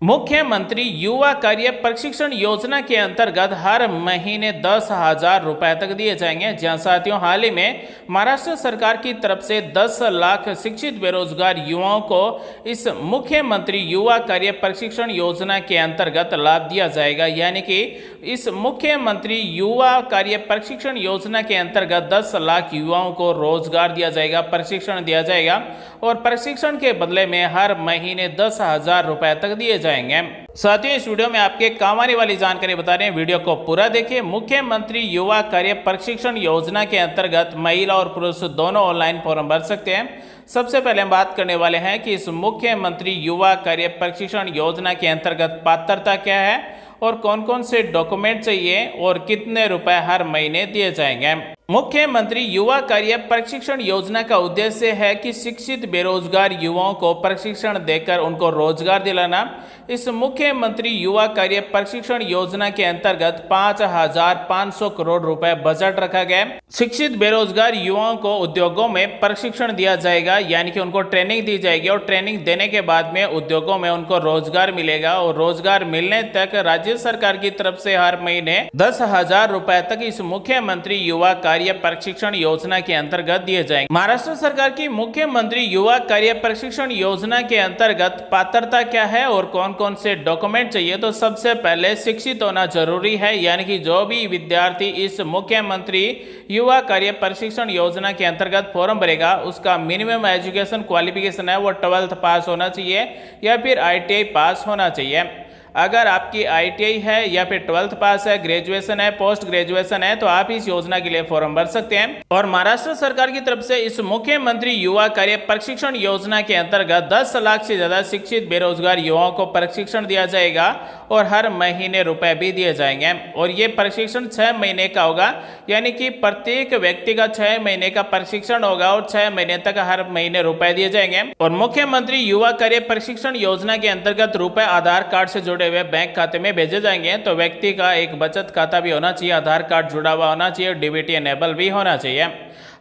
मुख्यमंत्री युवा कार्य प्रशिक्षण योजना के अंतर्गत हर महीने 10,000 रुपए तक दिए जाएंगे। जहां साथियों, हाल ही में महाराष्ट्र सरकार की तरफ से 10 लाख शिक्षित बेरोजगार युवाओं को इस मुख्यमंत्री युवा कार्य प्रशिक्षण योजना के अंतर्गत लाभ दिया जाएगा। यानी कि इस मुख्यमंत्री युवा कार्य प्रशिक्षण योजना के अंतर्गत 10 लाख युवाओं को रोजगार दिया जाएगा, प्रशिक्षण दिया जाएगा और प्रशिक्षण के बदले में हर महीने 10,000 रुपए तक दिए जाएंगे। साथियों, इस वीडियो में आपके काम आने वाली जानकारी बता रहे हैं, वीडियो को पूरा देखिए। मुख्यमंत्री युवा कार्य प्रशिक्षण योजना के अंतर्गत महिला और पुरुष दोनों ऑनलाइन फॉर्म भर सकते हैं। सबसे पहले हम बात करने वाले हैं कि इस मुख्यमंत्री युवा कार्य प्रशिक्षण योजना के अंतर्गत पात्रता क्या है और कौन कौन से डॉक्यूमेंट चाहिए और कितने रुपए हर महीने दिए जाएंगे। मुख्यमंत्री युवा कार्य प्रशिक्षण योजना का उद्देश्य है कि शिक्षित बेरोजगार युवाओं को प्रशिक्षण देकर उनको रोजगार दिलाना। इस मुख्यमंत्री युवा कार्य प्रशिक्षण योजना के अंतर्गत 5,500 करोड़ रुपए बजट रखा गया। शिक्षित बेरोजगार युवाओं को उद्योगों में प्रशिक्षण दिया जाएगा, यानी कि उनको ट्रेनिंग दी जाएगी और ट्रेनिंग देने के बाद में उद्योगों में उनको रोजगार मिलेगा और रोजगार मिलने तक राज्य सरकार की तरफ से हर महीने 10,000 रुपए तक इस मुख्यमंत्री युवा कार्य प्रशिक्षण योजना के अंतर्गत दिए जाएंगे। महाराष्ट्र सरकार की मुख्यमंत्री युवा कार्य प्रशिक्षण योजना के अंतर्गत पात्रता क्या है और कौन कौन से डॉक्यूमेंट चाहिए। तो सबसे पहले शिक्षित होना जरूरी है, यानी कि जो भी विद्यार्थी इस मुख्यमंत्री युवा कार्य प्रशिक्षण योजना के अंतर्गत फॉर्म भरेगा उसका मिनिमम एजुकेशन क्वालिफिकेशन है वो 12th पास होना चाहिए या फिर ITI पास होना चाहिए। अगर आपकी ITI है या फिर 12th पास है, ग्रेजुएशन है, पोस्ट ग्रेजुएशन है तो आप इस योजना के लिए फॉर्म भर सकते हैं। और महाराष्ट्र सरकार की तरफ से इस मुख्यमंत्री युवा कार्य प्रशिक्षण योजना के अंतर्गत 10 लाख से ज्यादा शिक्षित बेरोजगार युवाओं को प्रशिक्षण दिया जाएगा और हर महीने रुपए भी दिए जाएंगे। और ये प्रशिक्षण 6 महीने का होगा, यानी कि प्रत्येक व्यक्ति का 6 महीने का प्रशिक्षण होगा और 6 महीने तक हर महीने रुपए दिए जाएंगे। और मुख्यमंत्री युवा कार्य प्रशिक्षण योजना के अंतर्गत रुपए आधार कार्ड से जुड़े हुए बैंक खाते में भेजे जाएंगे। तो व्यक्ति का एक बचत खाता भी होना चाहिए, आधार कार्ड जुड़ा हुआ होना चाहिए, DBT एनेबल भी होना चाहिए।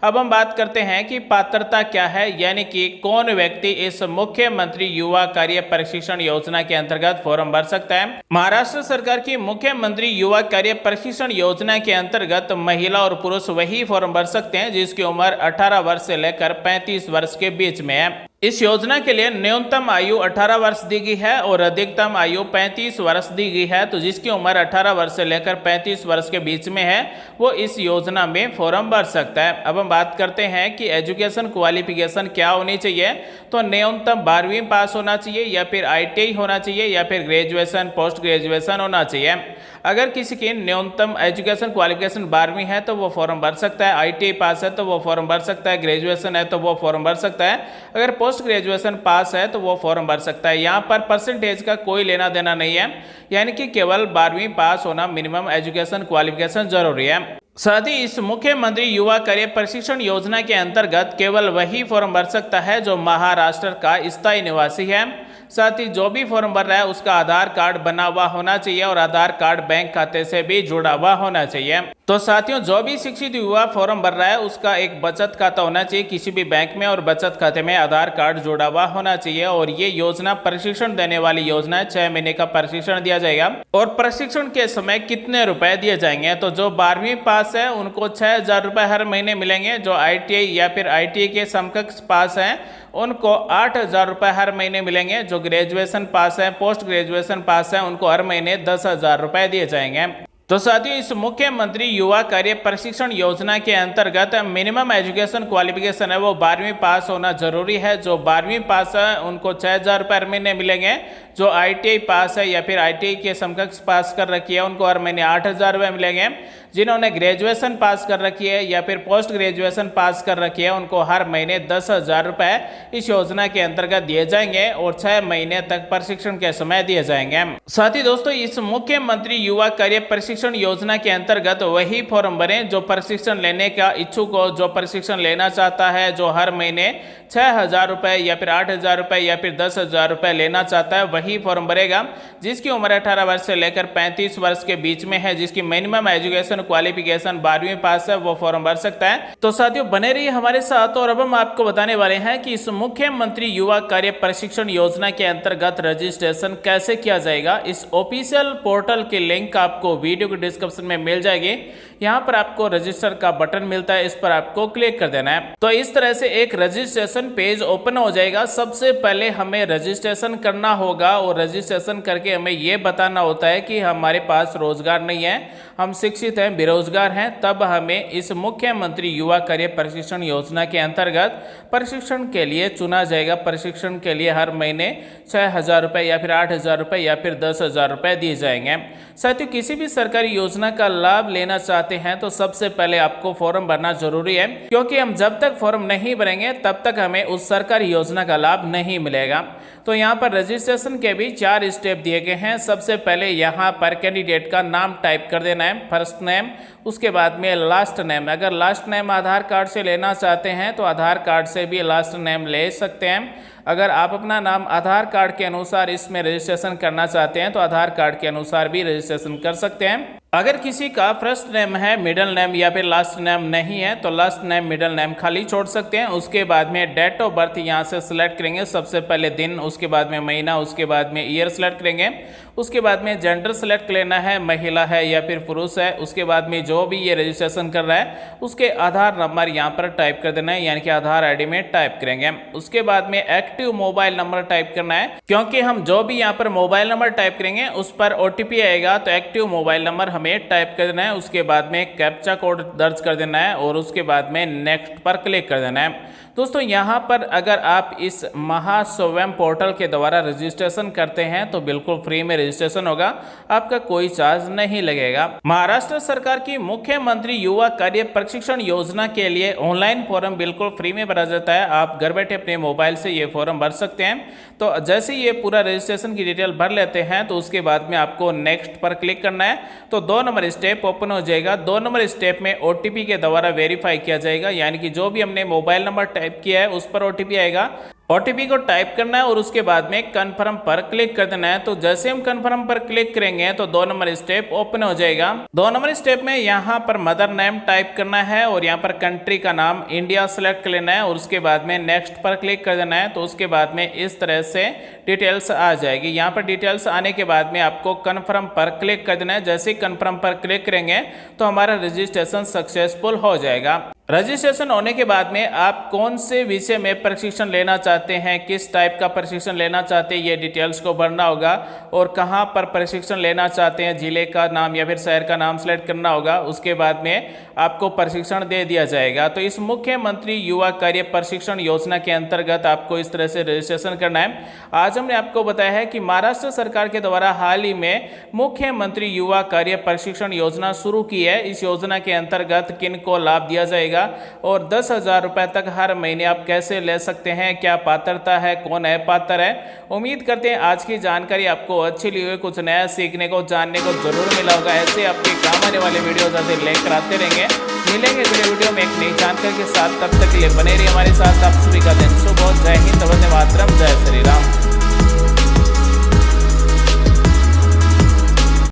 अब हम बात करते हैं कि पात्रता क्या है, यानी कि कौन व्यक्ति इस मुख्यमंत्री युवा कार्य प्रशिक्षण योजना के अंतर्गत फॉर्म भर सकता है। महाराष्ट्र सरकार की मुख्यमंत्री युवा कार्य प्रशिक्षण योजना के अंतर्गत महिला और पुरुष वही फॉर्म भर सकते हैं जिसकी उम्र 18 वर्ष से लेकर 35 वर्ष के बीच में है। इस योजना के लिए न्यूनतम आयु 18 वर्ष दी गई है और अधिकतम आयु 35 वर्ष दी गई है। तो जिसकी उम्र 18 वर्ष से लेकर 35 वर्ष के बीच में है वो इस योजना में फॉर्म भर सकता है। अब हम बात करते हैं कि एजुकेशन क्वालिफिकेशन क्या होनी चाहिए। तो न्यूनतम 12वीं पास होना चाहिए या फिर ITI होना चाहिए या फिर ग्रेजुएशन, पोस्ट ग्रेजुएशन होना चाहिए। अगर किसी की न्यूनतम एजुकेशन क्वालिफिकेशन 12वीं है तो वो फॉर्म भर सकता है, ITI पास है तो वो फॉर्म भर सकता है, ग्रेजुएशन है तो वो फॉर्म भर सकता है, अगर पोस्ट ग्रेजुएशन पास है तो वो फॉर्म भर सकता है। यहाँ पर परसेंटेज का कोई लेना देना नहीं है, यानी कि केवल 12वीं पास होना मिनिमम एजुकेशन क्वालिफिकेशन जरूरी है। साथ ही इस मुख्यमंत्री युवा कार्य प्रशिक्षण योजना के अंतर्गत केवल वही फॉर्म भर सकता है जो महाराष्ट्र का स्थायी निवासी है। साथ ही जो भी फॉर्म भर रहा है उसका आधार कार्ड बना हुआ होना चाहिए और आधार कार्ड बैंक खाते से भी जुड़ा हुआ होना चाहिए। तो साथियों, जो भी शिक्षित युवा फॉर्म भर रहा है उसका एक बचत खाता होना चाहिए किसी भी बैंक में और बचत खाते में आधार कार्ड जुड़ा हुआ होना चाहिए। और ये योजना प्रशिक्षण देने वाली योजना है, 6 महीने का प्रशिक्षण दिया जाएगा। और प्रशिक्षण के समय कितने रुपए दिए जाएंगे। तो जो 12वीं पास है उनको 6,000 रुपए हर महीने मिलेंगे। जो ITI या फिर ITI के समकक्ष पास हैं उनको 8,000 रुपए हर महीने मिलेंगे। जो ग्रेजुएशन पास है, पोस्ट ग्रेजुएशन पास है उनको हर महीने 10,000 रुपए दिए जाएंगे। तो साथियों, इस मुख्यमंत्री युवा कार्य प्रशिक्षण योजना के अंतर्गत मिनिमम एजुकेशन क्वालिफिकेशन है वो 12वीं पास होना जरूरी है। जो 12वीं पास है उनको 6,000 रुपए हर महीने मिलेंगे। जो ITI पास है या फिर ITI के समकक्ष पास कर रखी है उनको हर महीने 8,000 रुपए मिलेंगे। जिन्होंने ग्रेजुएशन पास कर रखी है या फिर पोस्ट ग्रेजुएशन पास कर रखी है उनको हर महीने 10,000 रुपए इस योजना के अंतर्गत दिए जाएंगे और 6 महीने तक प्रशिक्षण के समय दिए जाएंगे। साथ ही दोस्तों, इस मुख्यमंत्री युवा कार्य प्रशिक्षण योजना के अंतर्गत वही फॉर्म भरें जो प्रशिक्षण लेने का इच्छुक हो, जो प्रशिक्षण लेना चाहता है, जो हर महीने 6,000 रुपए या फिर 8,000 रुपए या फिर 10,000 रुपए लेना चाहता है वही फॉर्म भरेगा। जिसकी उम्र 18 वर्ष से लेकर 35 वर्ष के बीच में है, जिसकी मिनिमम एजुकेशन क्वालिफिकेशन 12वीं पास है वो फॉर्म भर सकता है। तो साथियों बने रहिए हमारे साथ और अब हम आपको बताने वाले हैं कि इस मुख्यमंत्री युवा कार्य प्रशिक्षण योजना के अंतर्गत रजिस्ट्रेशन कैसे किया जाएगा। इस ऑफिशियल पोर्टल की लिंक आपको वीडियो के डिस्क्रिप्शन में मिल जाएगी। यहाँ पर आपको रजिस्टर का बटन मिलता है, इस पर आपको क्लिक कर देना है। तो इस तरह से एक रजिस्ट्रेशन पेज ओपन हो जाएगा। सबसे पहले हमें रजिस्ट्रेशन करना होगा और रजिस्ट्रेशन करके हमें ये बताना होता है कि हमारे पास रोजगार नहीं है, हम शिक्षित हैं, बेरोजगार हैं। तब हमें इस मुख्यमंत्री युवा कार्य प्रशिक्षण योजना के अंतर्गत प्रशिक्षण के लिए चुना जाएगा। प्रशिक्षण के लिए हर महीने 6,000 रुपये या फिर 8,000 रुपये या फिर 10,000 रुपये दिए जाएंगे। साथियों किसी भी सरकारी योजना का लाभ लेना चाहते हैं तो सबसे पहले आपको फॉर्म भरना जरूरी है, क्योंकि हम जब तक फॉर्म नहीं भरेंगे तब तक हमें उस सरकारी योजना का लाभ नहीं मिलेगा। तो यहाँ पर रजिस्ट्रेशन के भी 4 स्टेप दिए गए हैं। सबसे पहले यहाँ पर कैंडिडेट का नाम टाइप कर देना है, फर्स्ट नेम, उसके बाद में लास्ट नेम। अगर लास्ट नेम आधार कार्ड से लेना चाहते हैं तो आधार कार्ड से भी लास्ट नेम ले सकते हैं। अगर आप अपना नाम आधार कार्ड के अनुसार इसमें रजिस्ट्रेशन करना चाहते हैं तो आधार कार्ड के अनुसार भी रजिस्ट्रेशन कर सकते हैं। अगर किसी का फर्स्ट नेम है, मिडिल नेम या फिर लास्ट नेम नहीं है तो लास्ट नेम मिडिल नेम खाली छोड़ सकते हैं। उसके बाद में डेट ऑफ बर्थ यहाँ से सिलेक्ट करेंगे, सबसे पहले दिन, उसके बाद में महीना, उसके बाद में ईयर सेलेक्ट करेंगे। उसके बाद में जेंडर सेलेक्ट लेना है, महिला है या फिर पुरुष है। उसके बाद में जो भी ये रजिस्ट्रेशन कर रहा है उसके आधार नंबर यहाँ पर टाइप कर देना है, यानी कि आधार ID में टाइप करेंगे। उसके बाद में एक्टिव मोबाइल नंबर टाइप करना है, क्योंकि हम जो भी यहाँ पर मोबाइल नंबर टाइप करेंगे उस पर OTP आएगा, तो एक्टिव मोबाइल नंबर हमें टाइप कर देना है। उसके बाद में कैप्चा कोड दर्ज कर देना है और उसके बाद में नेक्स्ट पर क्लिक कर देना है। दोस्तों यहाँ पर अगर आप इस महास्वयं पोर्टल के द्वारा रजिस्ट्रेशन करते हैं तो बिल्कुल फ्री में रजिस्ट्रेशन होगा, आपका कोई चार्ज नहीं लगेगा। महाराष्ट्र सरकार की मुख्यमंत्री युवा कार्य प्रशिक्षण योजना के लिए ऑनलाइन फॉर्म बिल्कुल फ्री में भरा जाता है। आप घर बैठे अपने मोबाइल से ये फॉर्म भर सकते हैं। तो जैसे ये पूरा रजिस्ट्रेशन की डिटेल भर लेते हैं तो उसके बाद में आपको नेक्स्ट पर क्लिक करना है, तो 2 नंबर स्टेप ओपन हो जाएगा। 2 नंबर स्टेप में OTP के द्वारा वेरीफाई किया जाएगा, यानी कि जो भी हमने मोबाइल नंबर टाइप किया है उस पर OTP आएगा। OTP को टाइप करना है और उसके बाद में कन्फर्म पर क्लिक कर देना है। तो जैसे हम कन्फर्म पर क्लिक करेंगे तो 2 नंबर स्टेप ओपन हो जाएगा। 2 नंबर स्टेप में यहाँ पर मदर नेम टाइप करना है और यहाँ पर कंट्री का नाम इंडिया सेलेक्ट कर लेना है और उसके बाद में नेक्स्ट पर क्लिक कर देना है। तो उसके बाद में इस तरह से डिटेल्स आ जाएगी। यहाँ पर डिटेल्स आने के बाद में आपको कन्फर्म पर क्लिक कर देना है। जैसे ही कन्फर्म पर क्लिक करेंगे तो हमारा रजिस्ट्रेशन सक्सेसफुल हो जाएगा। रजिस्ट्रेशन होने के बाद में आप कौन से विषय में प्रशिक्षण लेना चाहते हैं, किस टाइप का प्रशिक्षण लेना चाहते हैं, ये डिटेल्स को भरना होगा और कहां पर प्रशिक्षण लेना चाहते हैं, जिले का नाम या फिर शहर का नाम सेलेक्ट करना होगा। उसके बाद में आपको प्रशिक्षण दे दिया जाएगा। तो इस मुख्यमंत्री युवा कार्य प्रशिक्षण योजना के अंतर्गत आपको इस तरह से रजिस्ट्रेशन करना है। आज हमने आपको बताया है कि महाराष्ट्र सरकार के द्वारा हाल ही में मुख्यमंत्री युवा कार्य प्रशिक्षण योजना शुरू की है। इस योजना के अंतर्गत किन को लाभ दिया जाएगा और 10,000 रुपए तक हर महीने आप कैसे ले सकते हैं, क्या पात्रता है, कौन है पात्र है। उम्मीद करते हैं आज की जानकारी आपको अच्छी लगी हुई, कुछ नया सीखने को जानने को जरूर मिला होगा। ऐसे आपके काम आने वाले वीडियो आते लेकर आते रहेंगे। मिलेंगे अगले वीडियो में एक नई जानकारी के साथ, तब तक के लिए बने रहिए हमारे साथ। आप सभी का दिन शुभ हो। जय हिंद, वंदे मातरम, जय श्री राम।